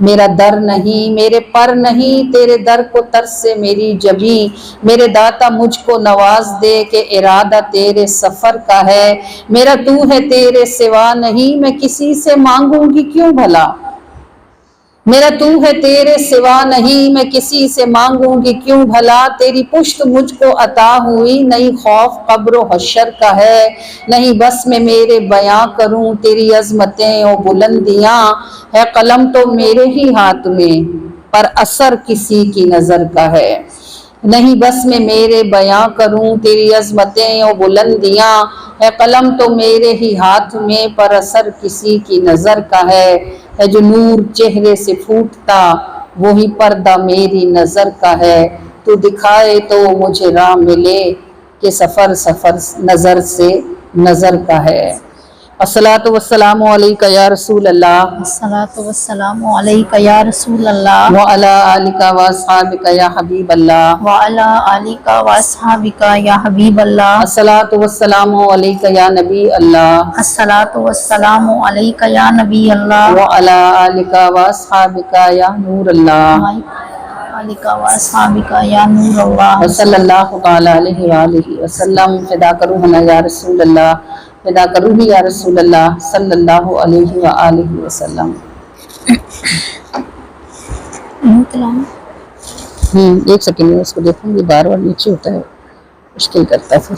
میرا در نہیں میرے پر نہیں تیرے در کو ترس سے میری جبی، میرے داتا مجھ کو نواز دے کہ ارادہ تیرے سفر کا ہے، میرا تو ہے تیرے سوا نہیں میں کسی سے مانگوں گی کیوں بھلا، میرا تو ہے تیرے سوا نہیں میں کسی سے مانگوں گی کیوں بھلا، تیری پشت مجھ کو عطا ہوئی نہیں خوف قبر و حشر کا ہے، نہیں بس میں میرے بیاں کروں تیری عظمتیں و بلندیاں، ہے قلم تو میرے ہی ہاتھ میں پر اثر کسی کی نظر کا ہے، نہیں بس میں میرے بیاں کروں تیری عظمتیں و بلندیاں، ہے قلم تو میرے ہی ہاتھ میں پر اثر کسی کی نظر کا ہے جو نور چہرے سے پھوٹتا وہی پردہ میری نظر کا ہے، تو دکھائے تو مجھے راہ ملے کہ سفر سفر نظر سے نظر کا ہے۔ الصلاۃ والسلام علیکہ یا رسول اللہ، الصلاۃ والسلام علیکہ یا رسول اللہ، وعلی آلکہ واصحابکہ یا حبیب اللہ، وعلی آلکہ واصحابکہ یا حبیب اللہ، الصلاۃ والسلام علیکہ یا نبی اللہ، الصلاۃ والسلام علیکہ یا نبی اللہ، وعلی آلکہ واصحابکہ یا نور اللہ، آلکہ واصحابکہ یا نور اللہ، وصلی اللہ تعالی علیہ وآلہ وسلم، فدا کرو ہنا یا رسول اللہ، فدا کرو ہی یا رسول اللہ صلی اللہ علیہ وآلہ وسلم۔ ایک سیکنڈ میں اس کو دیکھوں گی، بار بار نیچے ہوتا ہے مشکل کرتا ہے پھر۔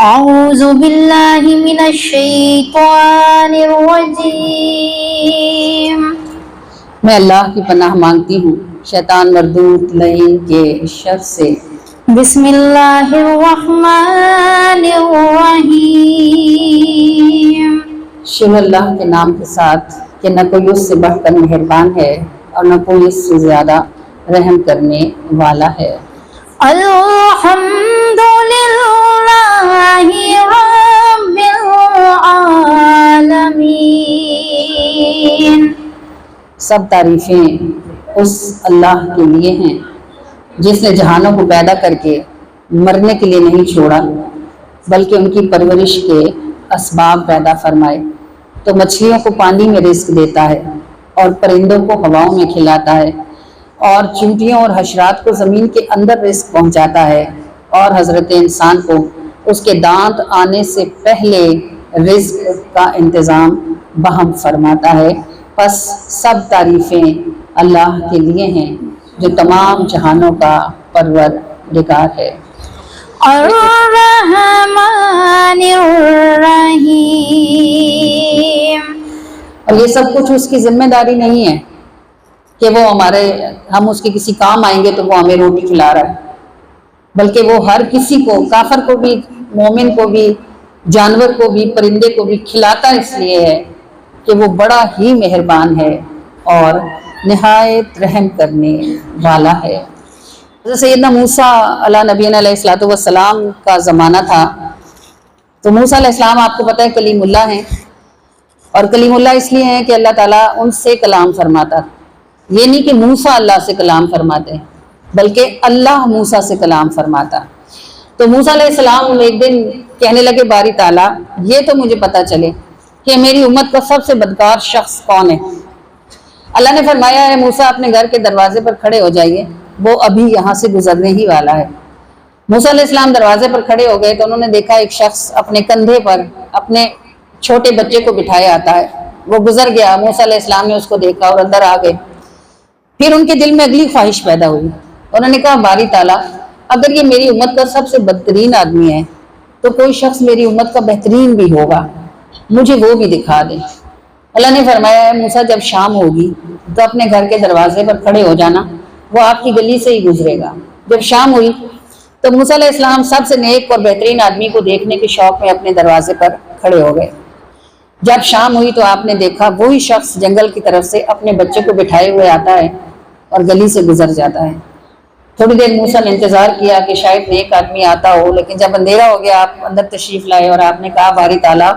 اعوذ باللہ من الشیطان الرجیم، میں اللہ کی پناہ مانگتی ہوں شیطان مردود لعین کے شر سے۔ بسم اللہ الرحمن الرحیم، شروع اللہ کے نام کے ساتھ کہ نہ کوئی اس سے بڑھ کر مہربان ہے اور نہ کوئی اس سے زیادہ رحم کرنے والا ہے۔ الحمد للہ رب العالمین، سب تعریفیں اس اللہ کے لیے ہیں جس نے جہانوں کو پیدا کر کے مرنے کے لیے نہیں چھوڑا بلکہ ان کی پرورش کے اسباب پیدا فرمائے، تو مچھلیوں کو پانی میں رزق دیتا ہے اور پرندوں کو ہواؤں میں کھلاتا ہے اور چیونٹیوں اور حشرات کو زمین کے اندر رزق پہنچاتا ہے اور حضرت انسان کو اس کے دانت آنے سے پہلے رزق کا انتظام بہم فرماتا ہے۔ پس سب تعریفیں اللہ کے لیے ہیں جو تمام جہانوں کا پروردگار ہے۔ الرحمن الرحیم، اور یہ سب کچھ اس کی ذمہ داری نہیں ہے کہ وہ ہم اس کے کسی کام آئیں گے تو وہ ہمیں روٹی کھلا رہا ہے، بلکہ وہ ہر کسی کو، کافر کو بھی، مومن کو بھی، جانور کو بھی، پرندے کو بھی کھلاتا اس لیے ہے کہ وہ بڑا ہی مہربان ہے اور نہایت رحم کرنے والا ہے۔ حضرت سیدنا موسیٰ علیہ نبینا علیہ الصلوۃ والسلام کا زمانہ تھا، تو موسیٰ علیہ السلام آپ کو پتہ ہے کلیم اللہ ہیں، اور کلیم اللہ اس لیے ہیں کہ اللہ تعالیٰ ان سے کلام فرماتا، یہ نہیں کہ موسیٰ اللہ سے کلام فرماتے بلکہ اللہ موسیٰ سے کلام فرماتا۔ تو موسیٰ علیہ السلام ایک دن کہنے لگے باری تعالیٰ یہ تو مجھے پتہ چلے کہ میری امت کا سب سے بدکار شخص کون ہے۔ اللہ نے فرمایا ہے موسیٰ اپنے گھر کے دروازے پر کھڑے ہو جائیے، وہ ابھی یہاں سے گزرنے ہی والا ہے۔ موسیٰ علیہ السلام دروازے پر کھڑے ہو گئے تو انہوں نے دیکھا ایک شخص اپنے کندھے پر اپنے چھوٹے بچے کو بٹھائے آتا ہے، وہ گزر گیا، موسیٰ علیہ السلام نے اس کو دیکھا اور اندر آ گئے۔ پھر ان کے دل میں اگلی خواہش پیدا ہوئی، انہوں نے کہا باری تعالیٰ اگر یہ میری امت کا سب سے بدترین آدمی ہے تو کوئی شخص میری امت کا بہترین بھی ہوگا، مجھے وہ بھی دکھا دے۔ اللہ نے فرمایا ہے موسیٰ جب شام ہوگی تو اپنے گھر کے دروازے پر کھڑے ہو جانا، وہ آپ کی گلی سے ہی گزرے گا۔ جب شام ہوئی تو موسیٰ علیہ السلام سب سے نیک اور بہترین آدمی کو دیکھنے کے شوق میں اپنے دروازے پر کھڑے ہو گئے۔ جب شام ہوئی تو آپ نے دیکھا وہی شخص جنگل کی طرف سے اپنے بچے کو بٹھائے ہوئے آتا ہے اور گلی سے گزر جاتا ہے۔ تھوڑی دیر موسیٰ نے انتظار کیا کہ شاید نیک آدمی آتا ہو، لیکن جب اندھیرا ہو گیا آپ اندر تشریف لائے اور آپ نے کہا باری تعالیٰ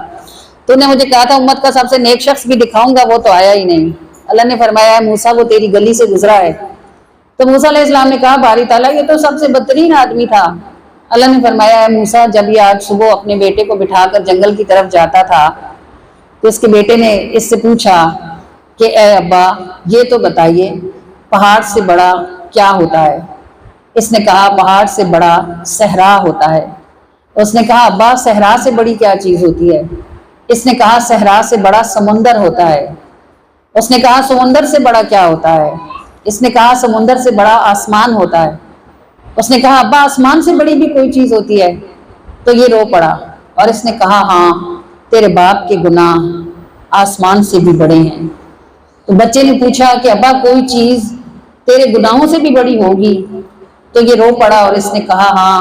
تو نے مجھے کہا تھا امت کا سب سے نیک شخص بھی دکھاؤں گا، وہ تو آیا ہی نہیں۔ اللہ نے فرمایا ہے موسیٰ وہ تیری گلی سے گزرا ہے تو موسیٰ علیہ السلام نے کہا باری تعالیٰ یہ تو سب سے بدترین آدمی تھا۔ اللہ نے فرمایا اے موسیٰ جب یہ آج صبح اپنے بیٹے کو بٹھا کر جنگل کی طرف جاتا تھا تو اس کے بیٹے نے اس سے پوچھا کہ اے ابا یہ تو بتائیے پہاڑ سے بڑا کیا ہوتا ہے؟ اس نے کہا پہاڑ سے بڑا صحرا ہوتا ہے۔ اس نے کہا ابا صحرا سے بڑی کیا چیز ہوتی ہے؟ اس نے کہا صحرا سے بڑا سمندر ہوتا ہے۔ اس نے کہا سمندر سے بڑا کیا ہوتا ہے؟ اس نے کہا سمندر سے بڑا آسمان ہوتا ہے۔ اس نے کہا ابا آسمان سے بڑی بھی کوئی چیز ہوتی ہے؟ تو یہ رو پڑا اور اس نے کہا ہاں تیرے باپ کے گناہ آسمان سے بھی بڑے ہیں۔ تو بچے نے پوچھا کہ ابا کوئی چیز تیرے گناہوں سے بھی بڑی ہوگی؟ تو یہ رو پڑا اور اس نے کہا ہاں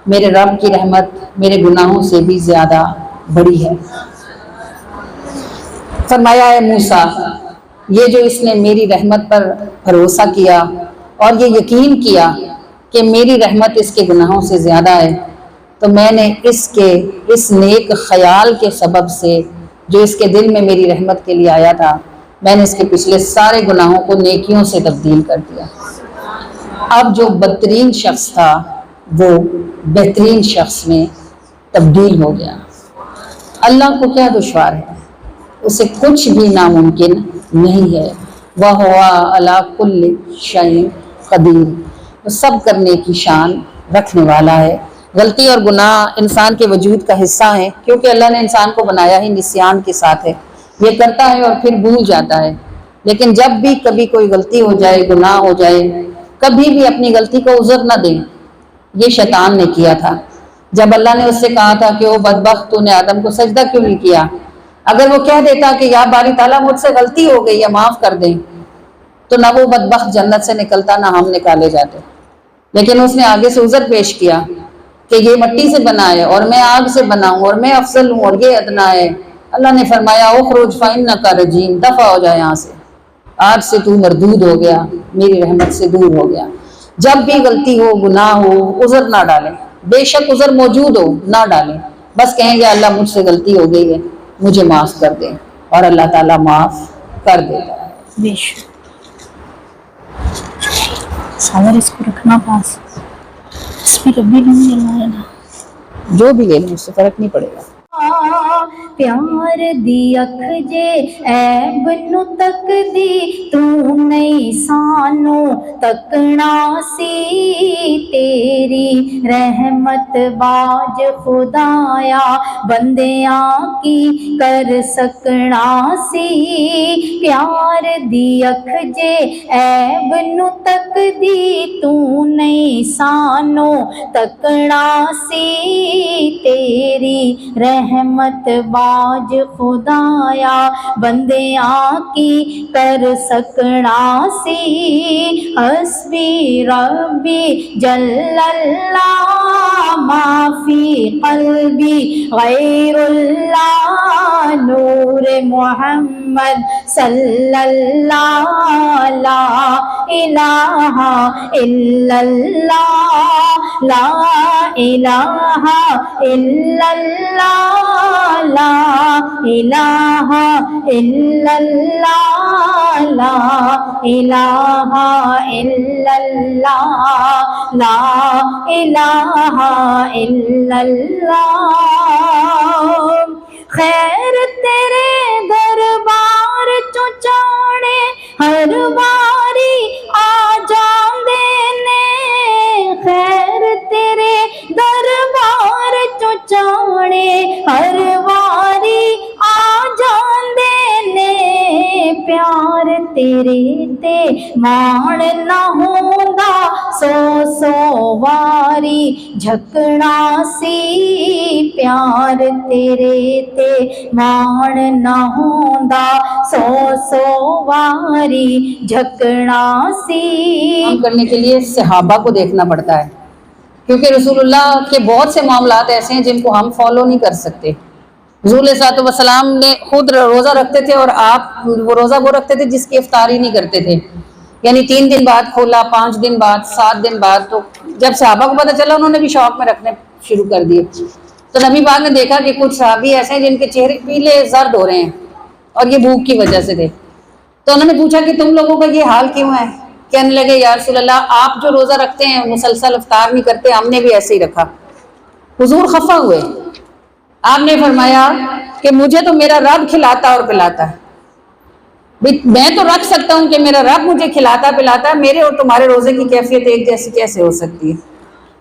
میرے رب کی رحمت میرے گناہوں سے بھی زیادہ بڑی ہے۔ فرمایا اے موسیٰ یہ جو اس نے میری رحمت پر بھروسہ کیا اور یہ یقین کیا کہ میری رحمت اس کے گناہوں سے زیادہ ہے تو میں نے اس نیک خیال کے سبب سے جو اس کے دل میں میری رحمت کے لیے آیا تھا میں نے اس کے پچھلے سارے گناہوں کو نیکیوں سے تبدیل کر دیا۔ اب جو بدترین شخص تھا وہ بہترین شخص میں تبدیل ہو گیا۔ اللہ کو کیا دشوار ہے؟ اسے کچھ بھی ناممکن نہیں ہے۔ وَهُوَ عَلَىٰ كُلِّ شَيْءٍ قَدِيرٌ، وہ سب کرنے کی شان رکھنے والا ہے۔ غلطی اور گناہ انسان کے وجود کا حصہ ہیں کیونکہ اللہ نے انسان کو بنایا ہی نسیان کے ساتھ ہے، یہ کرتا ہے اور پھر بھول جاتا ہے۔ لیکن جب بھی کبھی کوئی غلطی ہو جائے گناہ ہو جائے کبھی بھی اپنی غلطی کو عذر نہ دیں۔ یہ شیطان نے کیا تھا جب اللہ نے اس سے کہا تھا کہ او بدبخت تو نے آدم کو سجدہ کیوں نہیں کیا؟ اگر وہ کہہ دیتا کہ یا باری تعالیٰ مجھ سے غلطی ہو گئی یا معاف کر دیں تو نہ وہ بدبخت جنت سے نکلتا نہ ہم نکالے جاتے۔ لیکن اس نے آگے سے عذر پیش کیا کہ یہ مٹی سے بنا ہے اور میں آگ سے بنا ہوں اور میں افضل ہوں اور یہ ادنا ہے۔ اللہ نے فرمایا اخرج فإنک رجیم، دفع ہو جائے یہاں سے، آج سے تو مردود ہو گیا، میری رحمت سے دور ہو گیا۔ جب بھی غلطی ہو گناہ ہو عذر نہ ڈالیں، بے شک عذر موجود ہو نہ ڈالیں، بس کہیں گے اللہ مجھ سے غلطی ہو گئی ہے مجھے معاف کر دیں، اور اللہ تعالیٰ معاف کر دیتا ہے۔ بے شک ساور اس کو رکھنا پاس اس پہ ربی نہیں نا جو بھی لے لیں اس سے فرق نہیں پڑے گا۔ پیار دی اکھ جے عیب نو تک دی تو نہیں سانو تکنا سی، تیری رحمت باج خدایا بندیاں کی کر سکنا سی۔ پیار دی اکھ جے عیب نو تک دی تو نہیں سانو تکنا سی، تیری رحمت باج خدایا بندیاں کی کر سکنا سی۔ حسبی ربی جل اللہ ما فی قلبی غیر اللہ، نور محمد صلی اللہ، لا الہ الا اللہ، لا الہ الا اللہ، لا الہ الا اللہ، لا الہ الا اللہ، لا الہ الا اللہ۔ خیر تیرے دربار چو چاڑے ہر باری آ جاندے نے، خیر تیرے دربار چو چاڑے ہر واری آ جاندے نے، پیار تیرے تے مان نہ ہوندا سو سو واری جھکنا سی، پیار تیرے تے مان نہ ہوندا سو سو واری جھکنا سی۔ کام کرنے کے لیے صحابہ کو دیکھنا پڑتا ہے کیونکہ رسول اللہ کے بہت سے معاملات ایسے ہیں جن کو ہم فالو نہیں کر سکتے۔ حضور علیہ الصلوۃ والسلام نے خود روزہ رکھتے تھے اور آپ وہ روزہ وہ رکھتے تھے جس کی افطاری نہیں کرتے تھے، یعنی 3 دن بعد کھولا، 5 دن بعد، 7 دن بعد۔ تو جب صحابہ کو پتہ چلا انہوں نے بھی شوق میں رکھنے شروع کر دیے۔ تو نبی پاک نے دیکھا کہ کچھ صحابی ایسے ہیں جن کے چہرے پیلے زرد ہو رہے ہیں اور یہ بھوک کی وجہ سے تھے۔ تو انہوں نے پوچھا کہ تم لوگوں کا یہ حال کیوں ہے؟ کہنے لگے یا رسول اللہ آپ جو روزہ رکھتے ہیں مسلسل افطار نہیں کرتے، ہم نے بھی ایسے ہی رکھا۔ حضور خفا ہوئے، آپ نے فرمایا کہ مجھے تو میرا رب کھلاتا اور پلاتا ہے، میں تو رکھ سکتا ہوں کہ میرا رب مجھے کھلاتا پلاتا ہے، میرے اور تمہارے روزے کی کیفیت ایک جیسی کیسے ہو سکتی ہے؟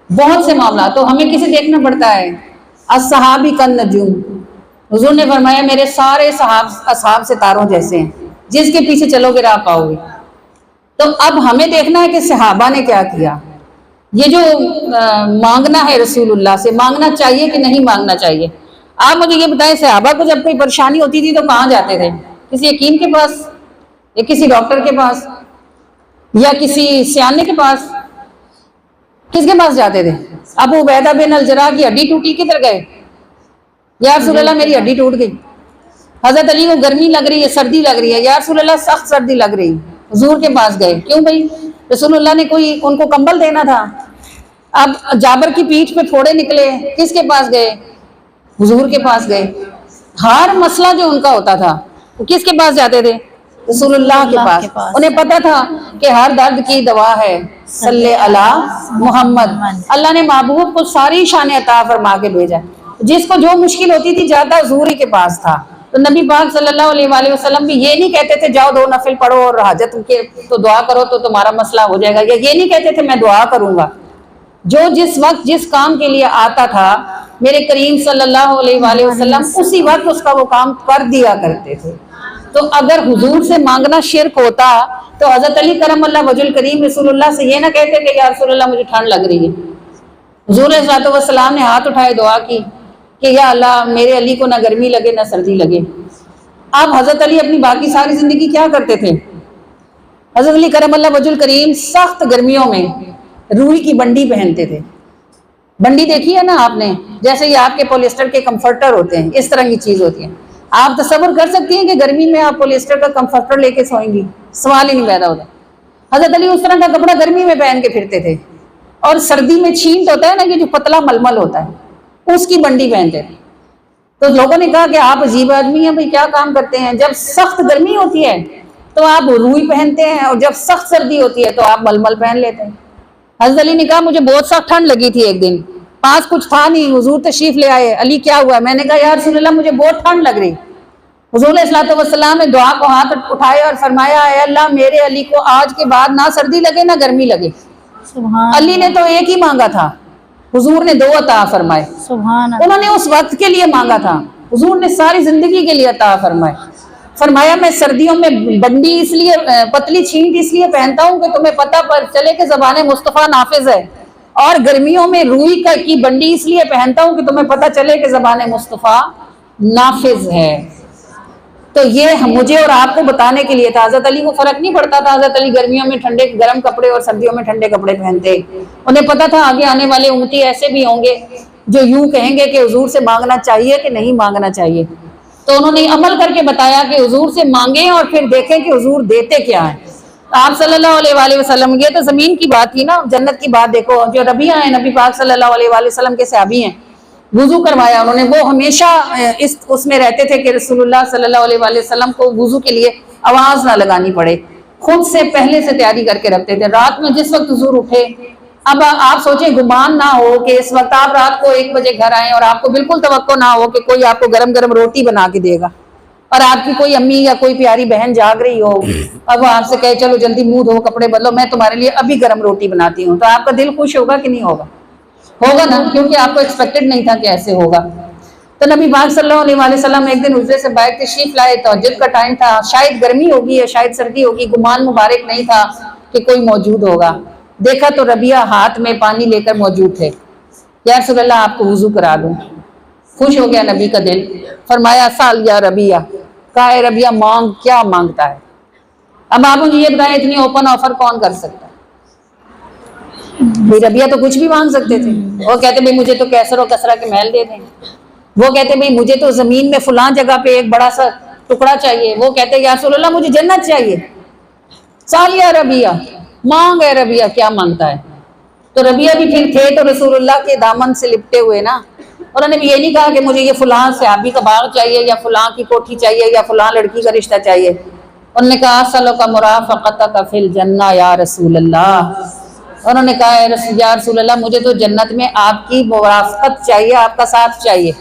بہت سے معاملات تو ہمیں کسے دیکھنا پڑتا ہے، الصحابی کالنجوم، حضور نے فرمایا میرے سارے اصحاب ستاروں جیسے ہیں، جس کے پیچھے چلو گے راہ پاؤ گے۔ تو اب ہمیں دیکھنا ہے کہ صحابہ نے کیا کیا۔ یہ جو مانگنا ہے رسول اللہ سے، مانگنا چاہیے کہ نہیں مانگنا چاہیے؟ آپ مجھے یہ بتائیں، صحابہ کو جب کوئی پریشانی ہوتی تھی تو کہاں جاتے تھے؟ کسی حکیم کے پاس یا کسی ڈاکٹر کے پاس یا کسی سیانے کے پاس؟ کس کے پاس جاتے تھے؟ ابو عبیدہ بن الجراح کی ہڈی ٹوٹی، کدھر گئے؟ یا رسول اللہ میری ہڈی ٹوٹ گئی۔ حضرت علی کو گرمی لگ رہی ہے، سردی لگ رہی ہے، یا رسول اللہ سخت سردی لگ رہی ہے، حضور کے پاس گئے۔ کیوں بھائی؟ رسول اللہ نے کوئی ان کو کمبل دینا تھا۔ اب جابر کی پیٹھ پہ پھوڑے نکلے، کس کے پاس گئے؟ حضور کے پاس گئے۔ ہر مسئلہ جو ان کا ہوتا تھا وہ کس کے پاس جاتے تھے؟ رسول اللہ کے پاس۔ انہیں پتا تھا کہ ہر درد کی دوا ہے صلی علی محمد۔ اللہ نے محبوب کو ساری شان عطا فرما کے بھیجا، جس کو جو مشکل ہوتی تھی جاتا حضور ہی کے پاس تھا۔ تو نبی پاک صلی اللہ علیہ وآلہ وسلم بھی یہ نہیں کہتے تھے جاؤ 2 نفل پڑھو اور حاجت کے تو دعا کرو تو تمہارا مسئلہ ہو جائے گا، یا یہ نہیں کہتے تھے میں دعا کروں گا۔ جو جس وقت جس کام کے لیے آتا تھا میرے کریم صلی اللہ علیہ وآلہ وسلم اسی وقت اس کا وہ کام کر دیا کرتے تھے۔ تو اگر حضور سے مانگنا شرک ہوتا تو حضرت علی کرم اللہ وجہ الکریم رسول اللہ سے یہ نہ کہتے کہ یا رسول اللہ مجھے ٹھنڈ لگ رہی ہے۔ حضور صلی اللہ علیہ وسلم نے ہاتھ اٹھائے دعا کی کہ یا اللہ میرے علی کو نہ گرمی لگے نہ سردی لگے۔ اب حضرت علی اپنی باقی ساری زندگی کیا کرتے تھے؟ حضرت علی کرم اللہ وجہ الکریم سخت گرمیوں میں روئی کی بنڈی پہنتے تھے۔ بنڈی دیکھی ہے نا آپ نے، جیسے یہ آپ کے پولیسٹر کے کمفرٹر ہوتے ہیں، اس طرح کی چیز ہوتی ہے۔ آپ تصور کر سکتی ہیں کہ گرمی میں آپ پولیسٹر کا کمفرٹر لے کے سوئیں گی؟ سوال ہی نہیں پیدا ہوتا۔ حضرت علی اس طرح کا کپڑا گرمی میں پہن کے پھرتے تھے، اور سردی میں چھینٹ ہوتا ہے نا کہ جو پتلا ململ ہوتا ہے اس کی بنڈی پہنتے تھے۔ تو لوگوں نے کہا کہ آپ عجیب آدمی ہیں، بھائی کیا کام کرتے ہیں؟ جب سخت گرمی ہوتی ہے تو آپ روئی پہنتے ہیں، اور جب سخت سردی ہوتی ہے تو آپ ململ پہن لیتے ہیں۔ حضرت علی نے کہا مجھے بہت سخت ٹھنڈ لگی تھی ایک دن، پاس کچھ تھا نہیں، حضور تشریف لے آئے، علی کیا ہوا؟ میں نے کہا یا رسول اللہ مجھے بہت ٹھنڈ لگ رہی۔ حضور صلی اللہ علیہ وسلم نے دعا کو ہاتھ اٹھائے اور فرمایا اے اللہ میرے علی کو آج کے بعد نہ سردی لگے نہ گرمی لگے۔ سبحان علی نے تو ایک ہی مانگا تھا، حضور نے 2 عطا فرمائے۔ سبحان اللہ۔ انہوں نے اس وقت کے لیے مانگا تھا، حضور نے ساری زندگی کے لیے عطا فرمائے۔ فرمایا میں سردیوں میں بنڈی اس لیے پتلی چھینٹ اس لیے پہنتا ہوں کہ تمہیں پتہ پر چلے کہ زبان مصطفیٰ نافذ ہے، اور گرمیوں میں روئی کی بنڈی اس لیے پہنتا ہوں کہ تمہیں پتہ چلے کہ زبان مصطفیٰ نافذ ہے۔ تو یہ مجھے اور آپ کو بتانے کے لیے تھا۔ حضرت علی کو فرق نہیں پڑتا تھا، حضرت علی گرمیوں میں ٹھنڈے گرم کپڑے اور سردیوں میں ٹھنڈے کپڑے پہنتے۔ انہیں پتا تھا آگے آنے والے امتی ایسے بھی ہوں گے جو یوں کہیں گے کہ حضور سے مانگنا چاہیے کہ نہیں مانگنا چاہیے۔ تو انہوں نے عمل کر کے بتایا کہ حضور سے مانگیں اور پھر دیکھیں کہ حضور دیتے کیا ہیں۔ آپ صلی اللہ علیہ وآلہ وسلم، یہ تو زمین کی بات تھی نا، جنت کی بات دیکھو۔ جو ربیعہ ہیں نبی پاک صلی اللہ علیہ وآلہ وسلم کے صحابی ہیں، وضو کروایا انہوں نے، وہ ہمیشہ اس میں رہتے تھے کہ رسول اللہ صلی اللہ علیہ وآلہ وسلم کو وضو کے لیے آواز نہ لگانی پڑے، خود سے پہلے سے تیاری کر کے رکھتے تھے۔ رات میں جس وقت حضور اٹھے، اب آپ سوچیں گمان نہ ہو کہ اس وقت آپ رات کو 1 بجے گھر آئیں اور آپ کو بالکل توقع نہ ہو کہ کوئی آپ کو گرم گرم روٹی بنا کے دے گا، اور آپ کی کوئی امی یا کوئی پیاری بہن جاگ رہی ہو، اب وہ آپ سے کہے چلو جلدی منہ دھو کپڑے بدلو میں تمہارے لیے ابھی گرم روٹی بناتی ہوں، تو آپ کا دل خوش ہوگا کہ نہیں ہوگا؟ ہوگا نا، کیونکہ آپ کو ایکسپیکٹڈ نہیں تھا کہ ایسے ہوگا۔ تو نبی پاک صلی اللہ علیہ وآلہ وسلم ایک دن حجرے سے باہر تشریف لائے، تہجد کا ٹائم تھا، شاید گرمی ہوگی یا شاید سردی ہوگی، گمان مبارک نہیں تھا کہ کوئی موجود ہوگا۔ دیکھا تو ربیعہ ہاتھ میں پانی لے کر موجود تھے۔ یا رسول اللہ آپ کو وضو کرا دوں۔ خوش ہو گیا نبی کا دل، فرمایا سال یا ربیعہ، کہا اے ربیعہ مانگ، کیا مانگتا ہے؟ اب آپ مجھے یہ بتائیں اتنی اوپن آفر کون کر سکتا ہے؟ ربیعہ تو کچھ بھی مانگ سکتے تھے۔ وہ کہتے بھئی مجھے تو کیسر و کسرا کے محل دے دیں، وہ کہتے بھئی مجھے تو زمین میں فلاں جگہ پہ ایک بڑا سا ٹکڑا چاہیے، وہ کہتے یا رسول اللہ مجھے جنت چاہیے۔ سال یا ربیعہ، مانگ اے ربیعہ، کیا مانگتا ہے؟ تو ربیعہ بھی پھر تھے تو رسول اللہ کے دامن سے لپٹے ہوئے نا، انہوں نے بھی یہ نہیں کہا کہ مجھے یہ فلاں صحابی کا باغ چاہیے یا فلاں کی کوٹھی چاہیے یا فلاں لڑکی کا رشتہ چاہیے۔ انہوں نے کہا اسألک مرافقتک فی الجنہ یا رسول اللہ، انہوں نے کہا یا رسول اللہ مجھے تو جنت میں آپ کی مرافقت چاہیے، آپ کا ساتھ چاہیے۔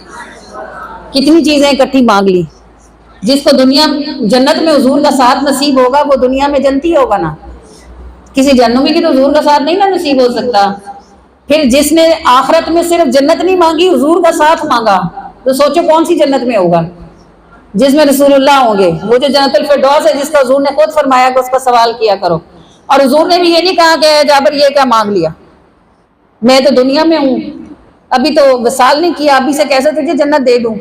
کتنی چیزیں اکٹھی مانگ لی۔ جس کو دنیا جنت میں حضور کا ساتھ نصیب ہوگا وہ دنیا میں جنتی ہوگا نا، کسی جہنمی کی تو حضور کا ساتھ نہیں نا نصیب ہو سکتا۔ پھر جس نے آخرت میں صرف جنت نہیں مانگی، حضور کا ساتھ مانگا، تو سوچو کون سی جنت میں ہوگا جس میں رسول اللہ ہوں گے، وہ جو جنت الفردوس ہے جس کا حضور نے خود فرمایا کہ اس کا سوال کیا کرو۔ اور حضور نے بھی یہ نہیں کہا کہ جابر یہ کیا مانگ لیا، میں تو دنیا میں ہوں، ابھی تو وصال نہیں کیا، ابھی سے کیسے تجھے جنت دے دوں۔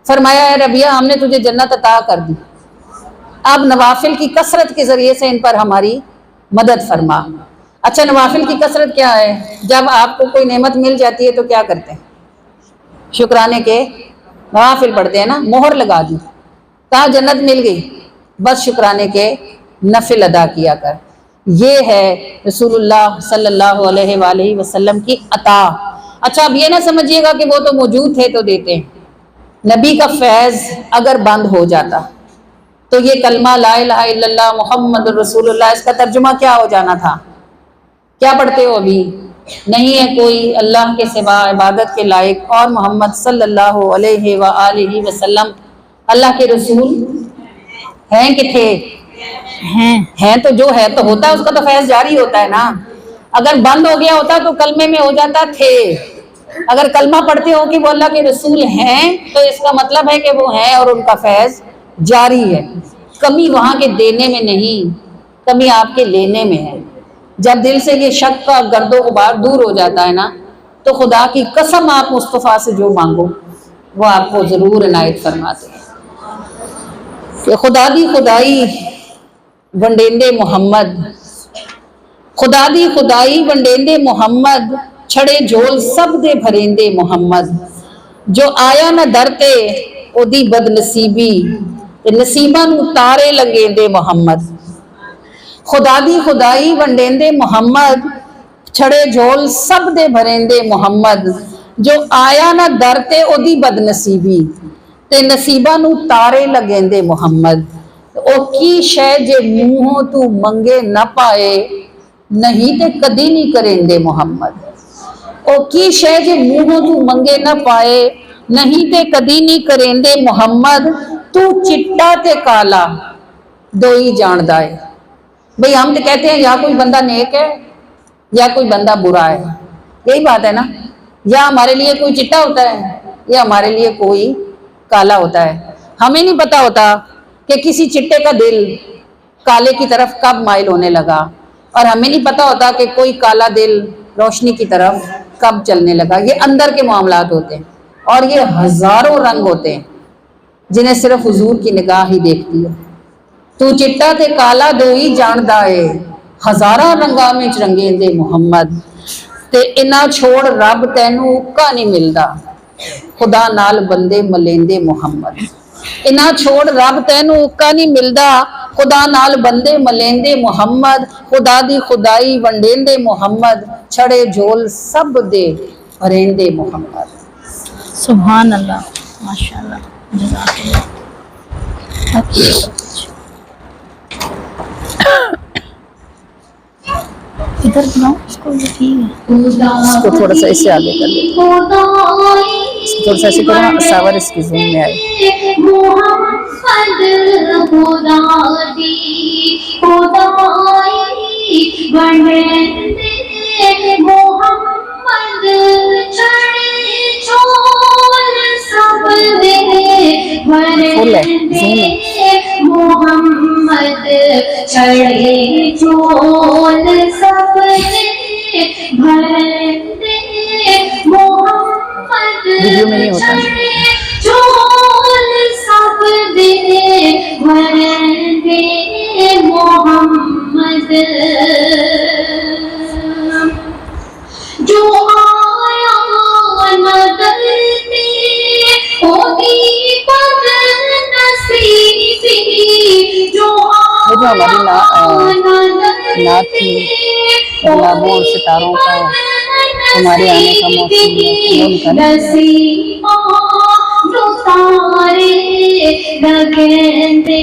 فرمایا اے ربیہ ہم نے تجھے جنت عطا کر دی، اب نوافل کی کثرت کے ذریعے سے ان پر ہماری مدد فرما۔ اچھا نوافل کی کثرت کیا ہے؟ جب آپ کو کوئی نعمت مل جاتی ہے تو کیا کرتے ہیں؟ شکرانے کے نوافل پڑھتے ہیں نا، مہر لگا دی، کہا جنت مل گئی، بس شکرانے کے نفل ادا کیا کر۔ یہ ہے رسول اللہ صلی اللہ علیہ وآلہ وسلم کی عطا۔ اچھا اب یہ نہ سمجھیے گا کہ وہ تو موجود تھے تو دیتے ہیں۔ نبی کا فیض اگر بند ہو جاتا تو یہ کلمہ لا الہ الا اللہ محمد رسول اللہ اس کا ترجمہ کیا ہو جانا تھا؟ کیا پڑھتے ہو ابھی؟ نہیں ہے کوئی اللہ کے سوا عبادت کے لائق اور محمد صلی اللہ علیہ وآلہ وسلم اللہ کے رسول ہیں کہ تھے؟ ہیں تو جو ہے تو ہوتا ہے، اس کا تو فیض جاری ہوتا ہے نا۔ اگر بند ہو گیا ہوتا تو کلمے میں ہو جاتا تھے۔ اگر کلمہ پڑھتے ہو کہ وہ اللہ کے رسول ہیں تو اس کا مطلب ہے کہ وہ ہیں اور ان کا فیض جاری ہے۔ کمی وہاں کے دینے میں نہیں، کمی آپ کے لینے میں ہے۔ جب دل سے یہ شک کا گرد و غبار دور ہو جاتا ہے نا تو خدا کی قسم آپ مصطفیٰ سے جو مانگو وہ آپ کو ضرور عنایت فرماتے ہیں۔ کہ خدا دی خدائی ونڈیندے محمد، خدا دی خدائی ونڈیندے محمد، چھڑے جھول سب دے بھریندے محمد، جو آیا نہ درتے او دی بد نصیبی تے نصیباں نو تارے لگیندے محمد۔ خدا دی خدائی ونڈیندے محمد، چھڑے جھول سب دے بھریندے محمد، جو آیا نہ درتے او دی بد نصیبی تے نصیباں نو تارے لگیندے محمد۔ او کی شے جے منہوں تو منگے نہ پائے، نہیں تے کدی نہیں کریندے محمد۔ او کی شے جے منہوں تو منگے نہ پائے، نہیں تے کدی نہیں کریندے محمد۔ تو چٹا تے کالا دوئی جاندہ ہے۔ بھئی ہم تو کہتے ہیں یا کوئی بندہ نیک ہے یا کوئی بندہ برا ہے، یہی بات ہے نا۔ یا ہمارے لیے کوئی چٹا ہوتا ہے یا ہمارے لیے کوئی کالا ہوتا ہے۔ ہمیں نہیں پتا ہوتا کہ کسی چٹے کا دل کالے کی طرف کب مائل ہونے لگا، اور ہمیں نہیں پتا ہوتا کہ کوئی کالا دل روشنی کی طرف کب چلنے لگا۔ یہ اندر کے معاملات ہوتے ہیں اور یہ ہزاروں رنگ ہوتے ہیں جنہیں صرف حضور کی نگاہ ہی دیکھتی ہے۔ تو چٹا تے کالا دوئی جاندہ ہے، ہزاراں رنگاں وچ رنگیندے محمد۔ تے انہا چھوڑ رب تینوں اکا نہیں ملدا، خدا نال بندے ملیندے محمد۔ انہا چھوڑ رب تینوں اکا نہیں ملدا، خدا نال بندے ملیندے محمد۔ خدا دی خدائی ونڈیندے محمد، چھڑے جھول سب دے بھریندے محمد۔ سبحان اللہ، ماشاءاللہ، جزاک اللہ۔ ادھر بناؤ اس کو، یہ ٹھیک ہے۔ اس کو تھوڑا سا اس سے آگے کر لیتے ہیں، اس کو تھوڑا سا ایسے کرنا ساور اس کی زوم میں آئے۔ محمد خدا دی خدائی ونڈیندے محمد، چھڑے جھول سب دے بھریندے محمد، چھڑے جھول سب دے بھریندے محمد، ویڈیو میں نہیں ہوتا۔ چھڑے جھول سب دے بھریندے محمد، جو آیا نہ درتے ہوگی بد نصیبی، جو آیا نہ درتے گلابوں ستاروں کا تمہارے آنے کا موسم ہے، نصیباں نو تارے لگیندے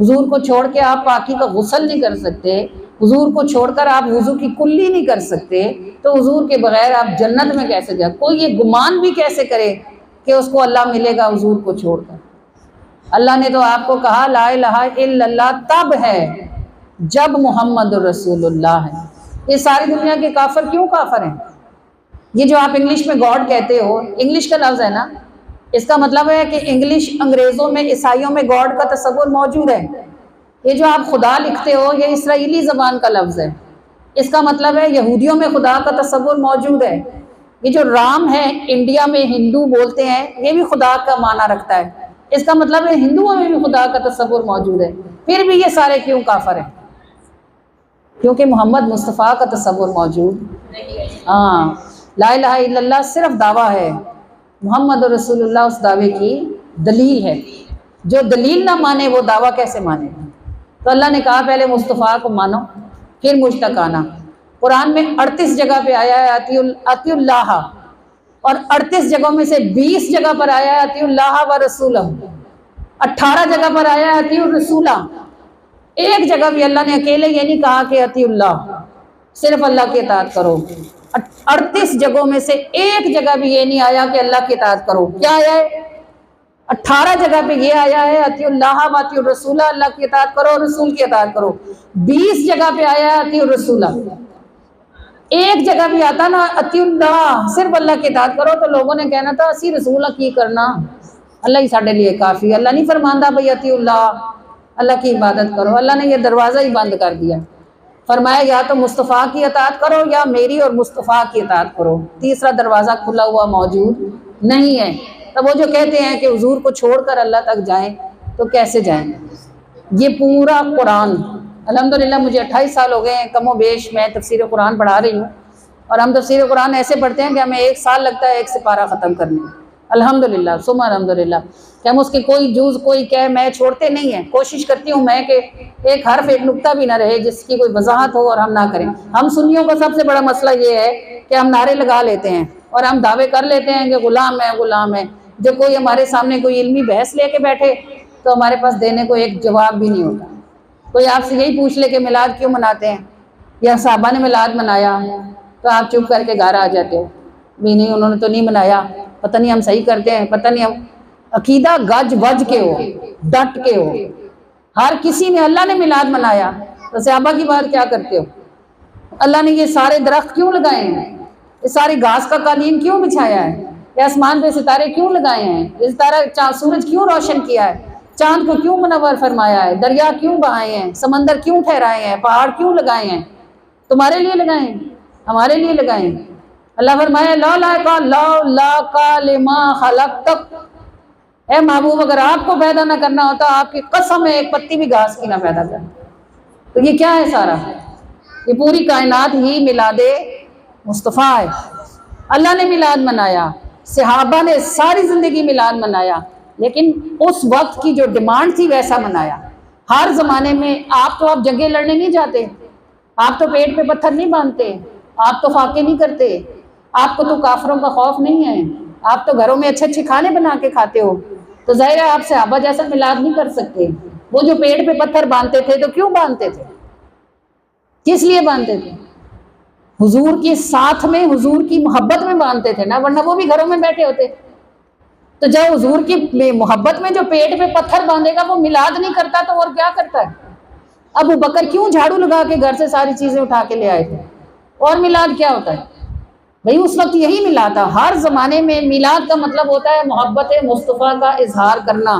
حضور کو چھوڑ کے آپ پاکی کا غسل نہیں کر سکتے، حضور کو چھوڑ کر آپ وضو کی کلی نہیں کر سکتے، تو حضور کے بغیر آپ جنت میں کیسے جائیں؟ کوئی یہ گمان بھی کیسے کرے کہ اس کو اللہ ملے گا حضور کو چھوڑ کر؟ اللہ نے تو آپ کو کہا لا الہ الا اللہ تب ہے جب محمد رسول اللہ ہے۔ یہ ساری دنیا کے کافر کیوں کافر ہیں؟ یہ جو آپ انگلش میں گاڈ کہتے ہو، انگلش کا لفظ ہے نا، اس کا مطلب ہے کہ انگلش انگریزوں میں عیسائیوں میں گاڈ کا تصور موجود ہے۔ یہ جو آپ خدا لکھتے ہو یہ اسرائیلی زبان کا لفظ ہے، اس کا مطلب ہے یہودیوں میں خدا کا تصور موجود ہے۔ یہ جو رام ہے انڈیا میں ہندو بولتے ہیں، یہ بھی خدا کا معنی رکھتا ہے، اس کا مطلب ہے ہندوؤں میں بھی خدا کا تصور موجود ہے، پھر بھی یہ سارے کیوں کافر ہیں؟ کیونکہ محمد مصطفیٰ کا تصور موجود۔ ہاں، لا الہ الا اللہ صرف دعویٰ ہے، محمد رسول اللہ اس دعوے کی دلیل ہے۔ جو دلیل نہ مانے وہ دعویٰ کیسے مانے؟ تو اللہ نے کہا پہلے مصطفیٰ کو مانو پھر مجھ تک آنا۔ قرآن میں 38 جگہ پہ آیا ہے اطیع اللہ، اور 38 جگہوں میں سے 20 جگہ پر آیا ہے اطیع اللہ و رسولہ، 18 جگہ پر آیا ہے اطیع الرسولہ۔ ایک جگہ بھی اللہ نے اکیلے یہ نہیں کہا کہ اطیع اللہ، صرف اللہ کی اطاعت کرو۔ 38 جگہوں میں سے ایک جگہ بھی یہ نہیں آیا کہ اللہ کی اطاعت کرو۔ کیا آیا ہے؟ 18 جگہ پہ یہ آیا ہے اطیع اللہ و اطیع الرسولہ، اللہ کی اطاعت کرو اور رسول کی اطاعت کرو۔ 20 جگہ پہ آیا ہے اطیع الرسولہ۔ ایک جگہ بھی آتا نا اطیع اللہ، صرف اللہ کی اطاعت کرو، تو لوگوں نے کہنا تھا اسی رسول کی کرنا، اللہ ہی ساڈے لیے کافی۔ اللہ نہیں فرماندا بھئی اطیع اللہ، اللہ کی عبادت کرو۔ اللہ نے یہ دروازہ ہی بند کر دیا، فرمایا یا تو مصطفیٰ کی اطاعت کرو یا میری اور مصطفیٰ کی اطاعت کرو، تیسرا دروازہ کھلا ہوا موجود نہیں ہے۔ تب وہ جو کہتے ہیں کہ حضور کو چھوڑ کر اللہ تک جائیں تو کیسے جائیں؟ یہ پورا قرآن، الحمدللہ مجھے 28 سال ہو گئے ہیں کم و بیش میں تفسیر قرآن پڑھا رہی ہوں، اور ہم تفسیر قرآن ایسے پڑھتے ہیں کہ ہمیں 1 سال لگتا ہے 1 سپارہ ختم کرنے میں، الحمدللہ ثم الحمدللہ، کہ ہم اس کی کوئی جز کوئی کہہ میں چھوڑتے نہیں ہیں۔ کوشش کرتی ہوں میں کہ ایک حرف ایک نقطہ بھی نہ رہے جس کی کوئی وضاحت ہو اور ہم نہ کریں۔ ہم سنیوں کا سب سے بڑا مسئلہ یہ ہے کہ ہم نعرے لگا لیتے ہیں اور ہم دعوے کر لیتے ہیں کہ غلام ہے غلام ہے، جو کوئی ہمارے سامنے کوئی علمی بحث لے کے بیٹھے تو ہمارے پاس دینے کو ایک جواب بھی نہیں ہوتا۔ کوئی آپ سے یہی پوچھ لے کہ میلاد کیوں مناتے ہیں یا صحابہ نے میلاد منایا، تو آپ چپ کر کے گھر آ جاتے ہو، بھی نہیں انہوں نے تو نہیں منایا، پتہ نہیں ہم صحیح کرتے ہیں، پتہ نہیں ہم۔ عقیدہ گج وج کے ہو، ڈٹ کے ہو، ہر کسی نے اللہ نے میلاد منایا تو صحابہ کی بات کیا کرتے ہو؟ اللہ نے یہ سارے درخت کیوں لگائے ہیں؟ یہ ساری گھاس کا قالین کیوں بچھایا ہے؟ یہ آسمان پہ ستارے کیوں لگائے ہیں؟ یہ ستارہ سورج کیوں روشن کیا ہے؟ چاند کو کیوں منور فرمایا ہے؟ دریا کیوں بہائے ہیں؟ سمندر کیوں ٹھہرائے ہیں؟ پہاڑ کیوں لگائے ہیں؟ تمہارے لیے لگائے ہیں، ہمارے لیے لگائے ہیں۔ اللہ فرمایا لولا لما خلقتک، اے محبوب اگر آپ کو پیدا نہ کرنا ہوتا آپ کی قسم ہے ایک پتی بھی گھاس کی نہ پیدا کر۔ تو یہ کیا ہے سارا؟ یہ پوری کائنات ہی میلاد مصطفیٰ ہے۔ اللہ نے میلاد منایا، صحابہ نے ساری زندگی میلاد منایا، لیکن اس وقت کی جو ڈیمانڈ تھی ویسا منایا۔ ہر زمانے میں آپ تو آپ جنگیں لڑنے نہیں جاتے، آپ تو پیٹ پہ پتھر نہیں باندھتے، آپ تو فاقے نہیں کرتے، آپ کو تو کافروں کا خوف نہیں ہے، آپ تو گھروں میں اچھے اچھے کھانے بنا کے کھاتے ہو، تو ظاہر ہے آپ صحابہ جیسا میلاد نہیں کر سکتے۔ وہ جو پیٹ پہ پتھر باندھتے تھے تو کیوں باندھتے تھے؟ کس لیے باندھتے تھے؟ حضور کے ساتھ میں، حضور کی محبت میں باندھتے تھے نا، ورنہ وہ بھی گھروں میں بیٹھے ہوتے۔ تو جب حضور کی محبت میں جو پیٹ پہ پتھر باندھے گا وہ میلاد نہیں کرتا تو اور کیا کرتا ہے؟ ابو بکر کیوں جھاڑو لگا کے گھر سے ساری چیزیں اٹھا کے لے آئے تھے؟ اور میلاد کیا ہوتا ہے بھئی؟ اس وقت یہی میلاد تھا۔ ہر زمانے میں میلاد کا مطلب ہوتا ہے محبت مصطفیٰ کا اظہار کرنا۔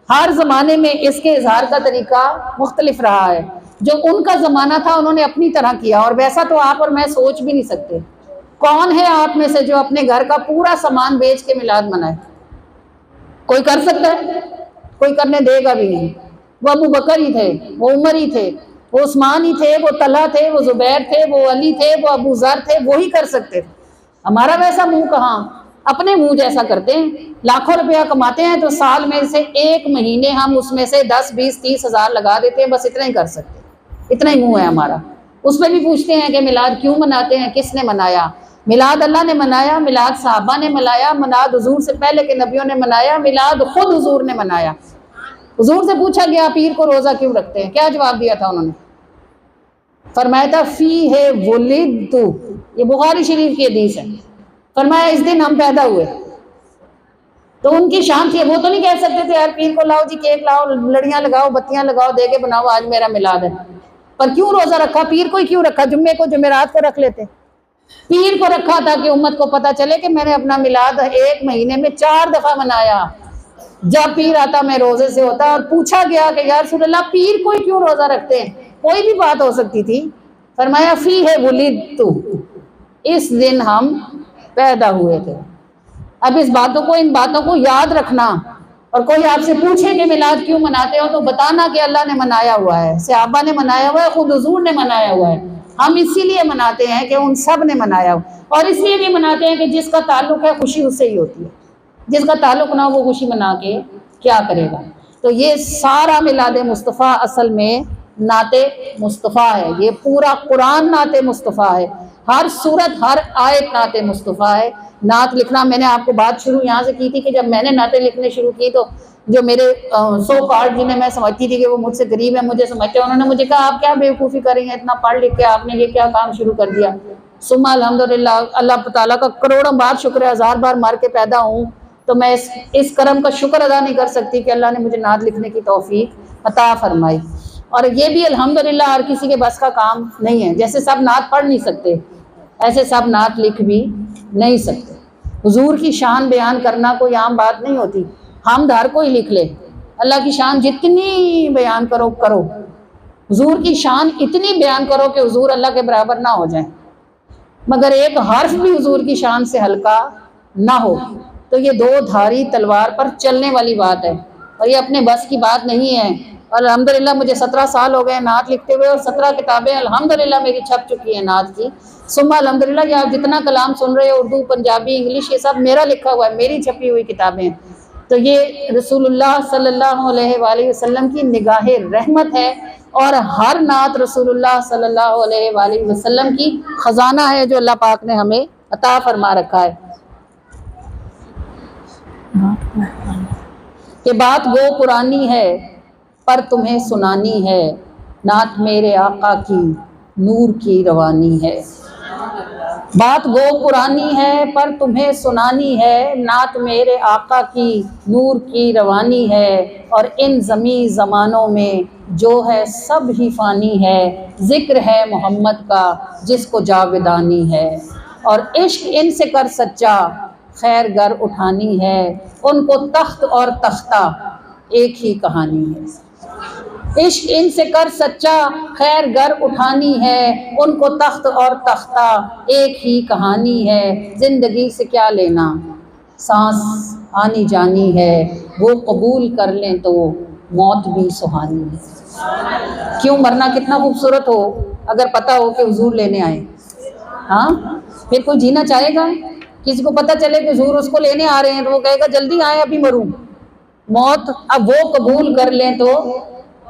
ہر زمانے میں اس کے اظہار کا طریقہ مختلف رہا ہے۔ جو ان کا زمانہ تھا انہوں نے اپنی طرح کیا، اور ویسا تو آپ اور میں سوچ بھی نہیں سکتے۔ کون ہے آپ میں سے جو اپنے گھر کا پورا سامان بیچ کے میلاد منائے؟ کوئی کر سکتا ہے؟ کوئی کرنے دے گا بھی نہیں۔ وہ ابو بکر ہی تھے، وہ عمر ہی تھے، وہ عثمان ہی تھے، وہ طلحہ تھے، وہ زبیر تھے، وہ علی تھے، وہ ابو ذر تھے، وہی کر سکتے تھے۔ ہمارا ویسا منہ کہاں، اپنے منہ جیسا کرتے ہیں۔ لاکھوں روپیہ کماتے ہیں تو سال میں سے ایک مہینے ہم اس میں سے 10 20 30 ہزار لگا دیتے ہیں، بس اتنا ہی کر سکتے، اتنا ہی منہ ہے ہمارا۔ اس میں بھی پوچھتے ہیں کہ میلاد کیوں مناتے ہیں، کس نے منایا؟ میلاد اللہ نے منایا، میلاد صحابہ نے منایا، میلاد حضور سے پہلے کے نبیوں نے منایا، میلاد خود حضور نے منایا۔ حضور سے پوچھا گیا پیر کو روزہ کیوں رکھتے ہیں، کیا جواب دیا تھا انہوں نے؟ فرمایا تھا فی ہے ولدت، یہ بخاری شریف کی حدیث ہے، فرمایا اس دن ہم پیدا ہوئے۔ تو ان کی شان تھی، وہ تو نہیں کہہ سکتے تھے یار پیر کو لاؤ جی کیک لاؤ، لڑیاں لگاؤ، بتیاں لگاؤ، دے کے بناؤ آج میرا میلاد ہے۔ پر کیوں روزہ رکھا؟ پیر کو ہی کیوں رکھا؟ جمعے کو جمعرات کو رکھ لیتے۔ پیر کو رکھا تھا کہ امت کو پتہ چلے کہ میں نے اپنا میلاد ایک مہینے میں 4 دفعہ منایا، جب پیر آتا میں روزے سے ہوتا۔ اور پوچھا گیا کہ یا رسول اللہ پیر کو ہی کیوں روزہ رکھتے ہیں؟ کوئی بھی بات ہو سکتی تھی۔ فرمایا فی ہے ولدت، اس دن ہم پیدا ہوئے تھے۔ اب ان باتوں کو یاد رکھنا، اور کوئی آپ سے پوچھے کہ میلاد کیوں مناتے ہو تو بتانا کہ اللہ نے منایا ہوا ہے، صحابہ نے منایا ہوا ہے، خود حضور نے منایا ہوا ہے۔ ہم اسی لیے مناتے ہیں کہ ان سب نے منایا ہو، اور اس لیے بھی مناتے ہیں کہ جس کا تعلق ہے خوشی اس سے ہی ہوتی ہے، جس کا تعلق نہ ہو وہ خوشی منا کے کیا کرے گا۔ تو یہ سارا میلاد مصطفیٰ اصل میں نعت مصطفیٰ ہے، یہ پورا قرآن نعت مصطفیٰ ہے، ہر سورت ہر آیت نعت مصطفیٰ ہے۔ نعت لکھنا میں نے آپ کو بات شروع یہاں سے کی تھی کہ جب میں نے نعتیں لکھنے شروع کی تو جو میرے سو کارڈ جنہیں میں سمجھتی تھی کہ وہ مجھ سے غریب ہیں، مجھے سمجھتے ہیں، انہوں نے مجھے کہا آپ کیا بیوقوفی کر رہی ہیں، اتنا پڑھ لکھ کے آپ نے یہ کیا کام شروع کر دیا۔ ثم الحمدللہ، اللہ تعالیٰ کا کروڑوں بار شکر ہے، 1000 بار مر کے پیدا ہوں تو میں اس کرم کا شکر ادا نہیں کر سکتی کہ اللہ نے مجھے نعت لکھنے کی توفیق عطا فرمائی۔ اور یہ بھی الحمدللہ ہر کسی کے بس کا کام نہیں ہے، جیسے سب نعت پڑھ نہیں سکتے ایسے سب نعت لکھ بھی نہیں سکتے۔ حضور کی شان بیان کرنا کوئی عام بات نہیں ہوتی، حمد ہر کوئی لکھ لے، اللہ کی شان جتنی بیان کرو کرو، حضور کی شان اتنی بیان کرو کہ حضور اللہ کے برابر نہ ہو جائیں، مگر ایک حرف بھی حضور کی شان سے ہلکا نہ ہو، تو یہ 2 دھاری تلوار پر چلنے والی بات ہے، اور یہ اپنے بس کی بات نہیں ہے۔ اور الحمدللہ مجھے 17 سال ہو گئے نعت لکھتے ہوئے، اور 17 کتابیں الحمدللہ میری چھپ چکی ہیں نعت کی۔ ثم الحمدللہ کہ آپ جتنا کلام سن رہے ہو، اردو، پنجابی، انگلش، یہ سب میرا لکھا ہوا ہے، میری چھپی ہوئی کتابیں ہیں۔ تو یہ رسول اللہ صلی اللہ علیہ وآلہ وسلم کی نگاہ رحمت ہے، اور ہر نعت رسول اللہ صلی اللہ علیہ وآلہ وسلم کی خزانہ ہے جو اللہ پاک نے ہمیں عطا فرما رکھا ہے۔ کہ بات گو پرانی ہے پر تمہیں سنانی ہے، نعت میرے آقا کی نور کی روانی ہے۔ بات گو پرانی ہے پر تمہیں سنانی ہے، نعت میرے آقا کی نور کی روانی ہے، اور ان زمیں زمانوں میں جو ہے سب ہی فانی ہے، ذکر ہے محمد کا جس کو جاودانی ہے، اور عشق ان سے کر سچا خیر گر اٹھانی ہے، ان کو تخت اور تختہ ایک ہی کہانی ہے۔ عشق ان سے کر سچا خیر گر اٹھانی ہے، ان کو تخت اور تختہ ایک ہی کہانی ہے، زندگی سے کیا لینا سانس آنی جانی ہے، وہ قبول کر لیں تو موت بھی سہانی ہے۔ کیوں مرنا کتنا خوبصورت ہو اگر پتہ ہو کہ حضور لینے آئے، ہاں پھر کوئی جینا چاہے گا؟ کسی کو پتہ چلے کہ حضور اس کو لینے آ رہے ہیں تو وہ کہے گا جلدی آئے ابھی مروں۔ موت اب وہ قبول کر لیں تو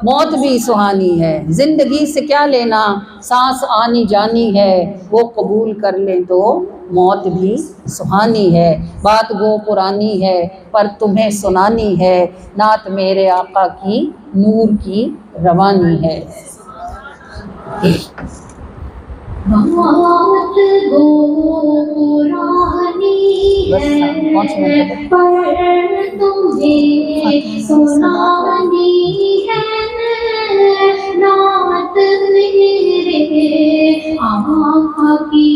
موت بھی سہانی ہے، زندگی سے کیا لینا سانس آنی جانی ہے، وہ قبول کر لیں تو موت بھی سہانی ہے۔ بات گو پرانی ہے پر تمہیں سنانی ہے، نعت میرے آقا کی نور کی روانی ہے۔ بات گو پرانی ہے پر تمہیں سنانی ہے، نعت میرے آقا کی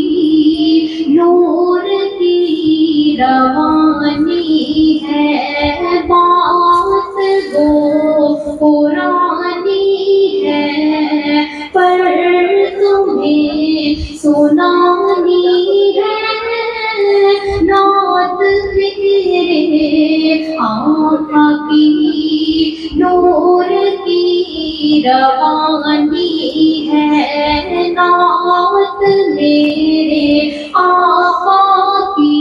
نور کی روانی ہے۔ بات گو پرانی ہے پر تمہیں سنانی ہے، نعت میرے آقا کی نور کی روانی ہے، نعت میرے آقا کی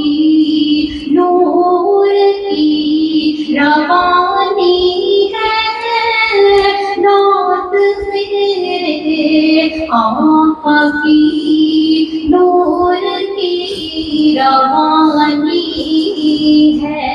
نور کی روانی ہے، نعت میرے آقا کی نور کی روانی ہے۔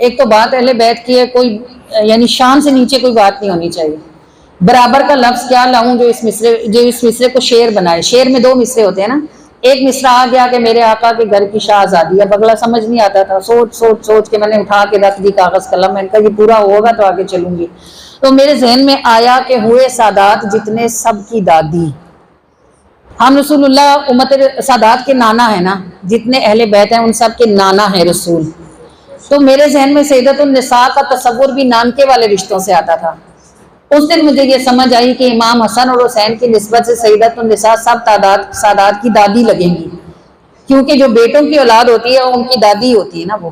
ایک تو بات اہل بیت کی ہے، کوئی یعنی شان سے نیچے کوئی بات نہیں ہونی چاہیے. برابر کا لفظ کیا لاؤں جو اس مصرے کو شعر بنائے. شعر میں 2 مصرے ہوتے ہیں نا. ایک مصرا آ گیا کہ میرے آقا کے گھر کی شاہزادی. اب اگلا سمجھ نہیں آتا تھا، سوچ کے میں نے اٹھا کے رکھ دی کاغذ قلم. میں نے کہا یہ پورا ہوگا تو آگے چلوں گی. تو میرے ذہن میں آیا کہ ہوئے سادات جتنے سب کی دادی. ہم رسول اللہ امت سادات کے نانا ہیں نا، جتنے اہل بیت ہیں ان سب کے نانا ہیں رسول. تو میرے ذہن میں سیدت النساء کا تصور بھی نانکے والے رشتوں سے آتا تھا. اس دن مجھے یہ سمجھ آئی کہ امام حسن اور حسین کی نسبت سے سیدت النساء سب سادات کی دادی لگیں گی، کیونکہ جو بیٹوں کی اولاد ہوتی ہے ان کی دادی ہوتی ہے نا وہ.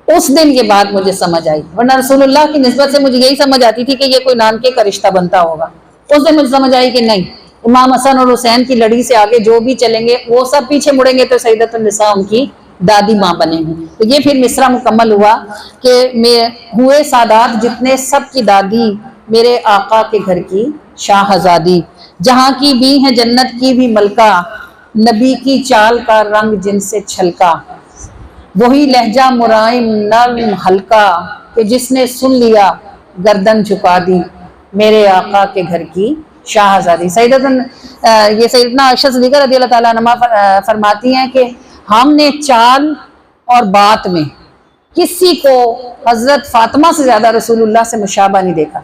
اس دن یہ بات مجھے سمجھ آئی، ورنہ رسول اللہ کی نسبت سے مجھے یہی سمجھ آتی تھی کہ یہ کوئی نانکے کا رشتہ بنتا ہوگا. اس دن مجھے سمجھ آئی کہ نہیں، امام حسن اور حسین کی لڑی سے آگے جو بھی چلیں گے وہ سب پیچھے مڑیں گے تو سیدت النساء ان کی دادی ماں بنیں گی. تو یہ پھر مصرع مکمل ہوا کہ ہوئے سادات جتنے سب کی دادی، میرے آقا کے گھر کی شاہزادی. جہاں کی بھی ہے جنت کی بھی ملکہ، نبی کی چال کا رنگ جن سے چھلکا. وہی لہجہ مرائم نرم ہلکا، کہ جس نے سن لیا گردن جھکا دی، میرے آقا کے گھر کی شاہزادی. یہ سیدنا عائشہ صدیقہ رضی اللہ تعالیٰ عنہا فرماتی ہیں کہ ہم نے چال اور بات میں کسی کو حضرت فاطمہ سے زیادہ رسول اللہ سے مشابہ نہیں دیکھا.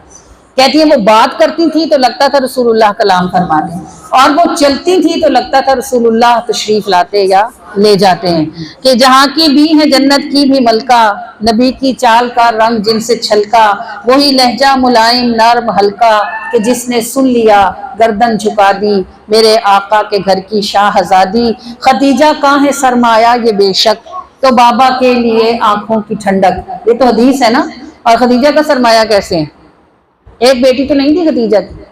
کہتی ہیں وہ بات کرتی تھی تو لگتا تھا رسول اللہ کلام فرماتے ہیں، اور وہ چلتی تھی تو لگتا تھا رسول اللہ تشریف لاتے یا لے جاتے ہیں. کہ جہاں کی بھی ہے جنت کی بھی ملکہ، نبی کی چال کا رنگ جن سے چھلکا. وہی لہجہ ملائم نرم ہلکا، کہ جس نے سن لیا گردن جھکا دی، میرے آقا کے گھر کی شاہزادی. خدیجہ کا ہے سرمایہ یہ بے شک، تو بابا کے لیے آنکھوں کی ٹھنڈک. یہ تو حدیث ہے نا. اور خدیجہ کا سرمایہ کیسے ہے؟ ایک بیٹی تو نہیں تھی خدیجہ کی،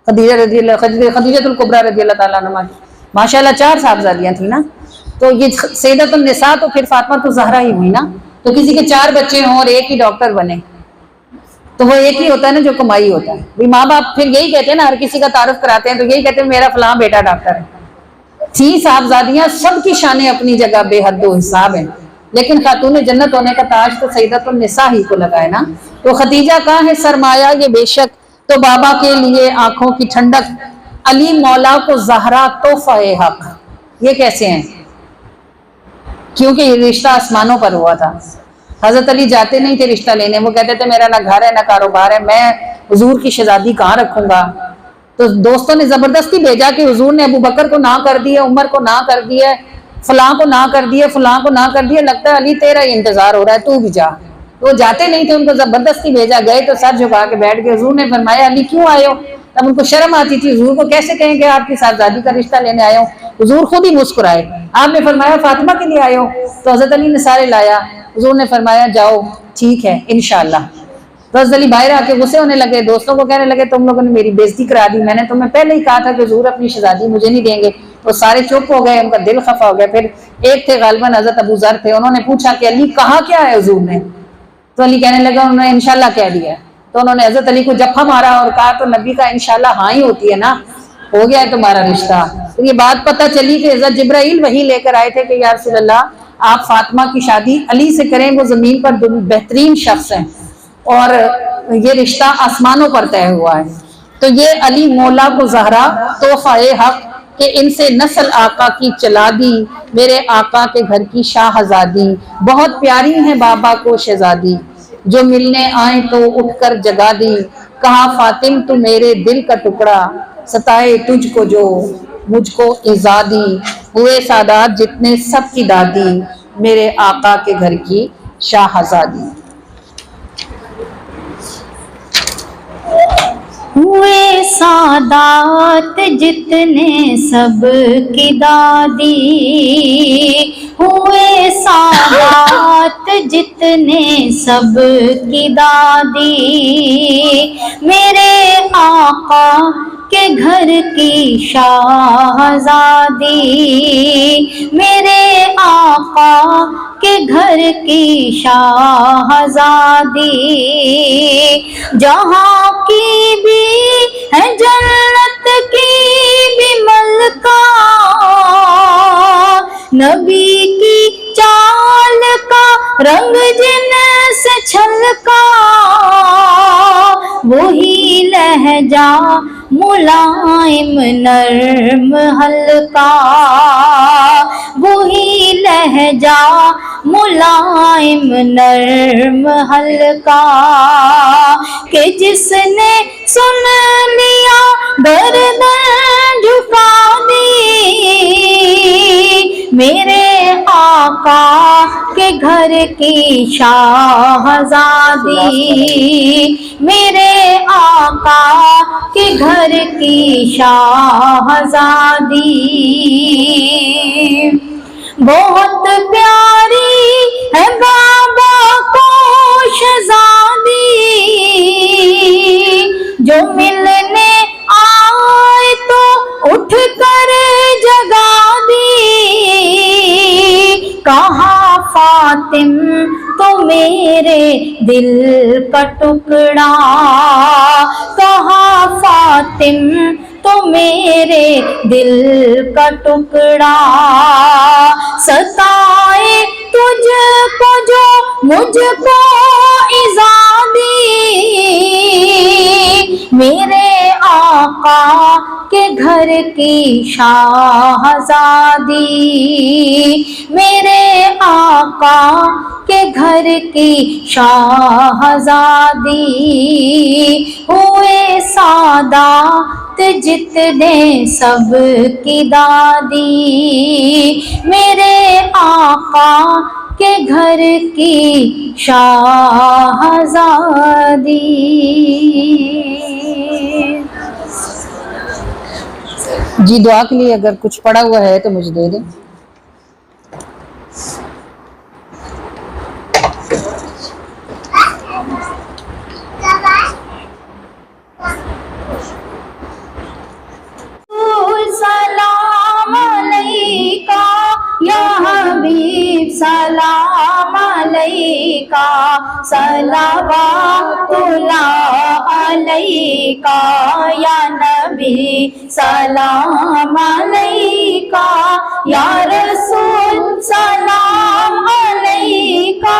خدیجہ الکبریٰ رضی اللہ تعالیٰ عنہ کی ماشاءاللہ 4 صاحبزادیاں تھیں نا. تو یہ سیدت النساء تو پھر فاطمہ تو زہرا ہی ہوئی نا. تو کسی کے 4 بچے ہوں اور ایک ہی ڈاکٹر بنے تو وہ ایک ہی ہوتا ہے نا جو کمائی ہوتا ہے. بھی ماں باپ پھر یہی کہتے ہیں نا، ہر کسی کا تعارف کراتے ہیں تو یہی کہتے ہیں میرا فلاں بیٹا ڈاکٹر ہے. تھی صاحبزادیاں، سب کی شانیں اپنی جگہ بے حد و حساب ہیں، لیکن خاتون جنت ہونے کا تاج تو سیدت النساء ہی کو لگا ہے نا. تو خدیجہ کا ہے سرمایہ یہ بے شک، تو بابا کے لیے آنکھوں کی ٹھنڈک. علی مولا کو زہرا تحفہ حق. یہ کیسے ہیں؟ کیونکہ یہ رشتہ آسمانوں پر ہوا تھا. حضرت علی جاتے نہیں تھے رشتہ لینے، وہ کہتے تھے میرا نہ گھر ہے نہ کاروبار ہے، میں حضور کی شہزادی کہاں رکھوں گا. تو دوستوں نے زبردستی بھیجا کہ حضور نے ابو بکر کو نہ کر دیا، عمر کو نہ کر دیا، فلاں کو نہ کر دیا، فلاں کو نہ کر دیا، لگتا ہے علی تیرا ہی انتظار ہو رہا ہے، تو بھی جا. وہ جاتے نہیں تھے، ان کو زبردستی بھیجا. گئے تو سر جھکا کے بیٹھ گئے. حضور نے فرمایا علی کیوں آئے ہو؟ تب ان کو شرم آتی تھی، حضور کو کیسے کہیں کہ آپ کی صاحبزادی کا رشتہ لینے آئے ہو. حضور خود ہی مسکرائے. آپ نے فرمایا فاطمہ کے لیے آئے ہو؟ تو حضرت علی نے سارے لایا. حضور نے فرمایا جاؤ ٹھیک ہے انشاءاللہ. تو حضرت علی باہر آ کے غصے ہونے لگے، دوستوں کو کہنے لگے تم لوگوں نے میری بےزتی کرا دی، میں نے تمہیں پہلے ہی کہا تھا کہ حضور اپنی شہزادی مجھے نہیں دیں گے. تو سارے چپ ہو گئے، ان کا دل خفا ہو گیا. پھر ایک تھے غالباً حضرت ابو ذر تھے، انہوں نے پوچھا کہ علی کہا کیا ہے حضور نے؟ تو علی کہنے لگا انہوں نے انشاءاللہ کہہ دیا. تو انہوں نے حضرت علی کو جفا مارا اور کہا تو نبی کا انشاءاللہ ہاں ہی ہوتی ہے نا، ہو گیا ہے تمہارا رشتہ. تو یہ بات پتہ چلی کہ حضرت جبرائیل وحی لے کر آئے تھے کہ یا رسول اللہ آپ فاطمہ کی شادی علی سے کریں، وہ زمین پر بہترین شخص ہیں اور یہ رشتہ آسمانوں پر طے ہوا ہے. تو یہ علی مولا کو زہرا تحفہ حق، کہ ان سے نسل آقا کی چلا دی، میرے آقا کے گھر کی شاہزادی. بہت پیاری ہیں بابا کو شہزادی، جو ملنے آئیں تو اٹھ کر جگا دی. کہا فاطم تو میرے دل کا ٹکڑا، ستائے تجھ کو جو مجھ کو ایذا دی. ہوئے سادات جتنے سب کی دادی، میرے آقا کے گھر کی شاہزادی. ہوئے سادات جتنے سب کی دادی، ہوئے سادات جتنے سب کی دادی، میرے آقا کے گھر کی شاہزادی، میرے آقا کے گھر کی شاہزادی. جہاں کی بھی ہے جنت کی بھی ملکہ، نبی کی چال کا رنگ جن سے چھلکا وہی لہجہ ملائم نرم ہلکا، وہی لہجہ ملائم نرم ہلکا، کہ جس نے سن لیا گردن جھکا دی، میرے آقا کے گھر کی شاہزادی، میرے آقا کے گھر کی شاہزادی، بہت پیاری ہے بابا کو شہزادی، جو ملنے آئے تو اٹھ کر جگا دی، کہا فاطم تو میرے دل کا ٹکڑا، کہا فاطم تو میرے دل کا ٹکڑا، ستائے تجھ کو جو مجھ کو ایذا دی، میرے آقا کے گھر کی شاہزادی، میرے آقا کے گھر کی شاہزادی، ہوئے سعادت جتنے سب کی دادی، میرے آقا کے گھر کی شاہزادی۔ جی دعا کے لیے اگر کچھ پڑا ہوا ہے تو مجھے دے دیں۔ سلام علیکہ یا حبیب سلام علیکہ، صلوات اللہ علیکہ یا نبی سلام علیکہ، یا رسول سلام علیکہ،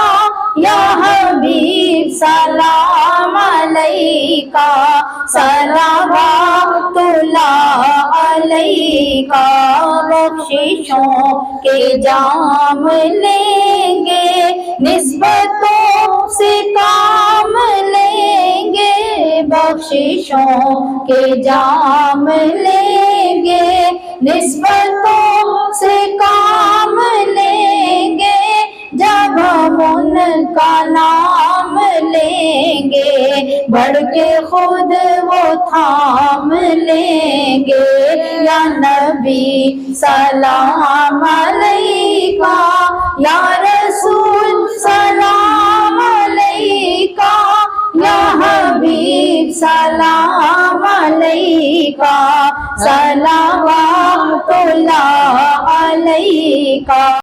یا حبیب سلام علیکہ، صلوات اللہ علیکہ، بخششوں کے جام لیں گے، نسبتوں سے کام لیں گے، بخششوں کے جام لیں گے، نسبتوں سے کام لیں گے، جب ہم ان کا نام لیں گے، بڑھ کے خود وہ تھام لیں گے، یا نبی سلام علیکہ، یا رسول سلام علیکہ، یا حبیب سلام علیکہ، صلوات اللہ علیکہ۔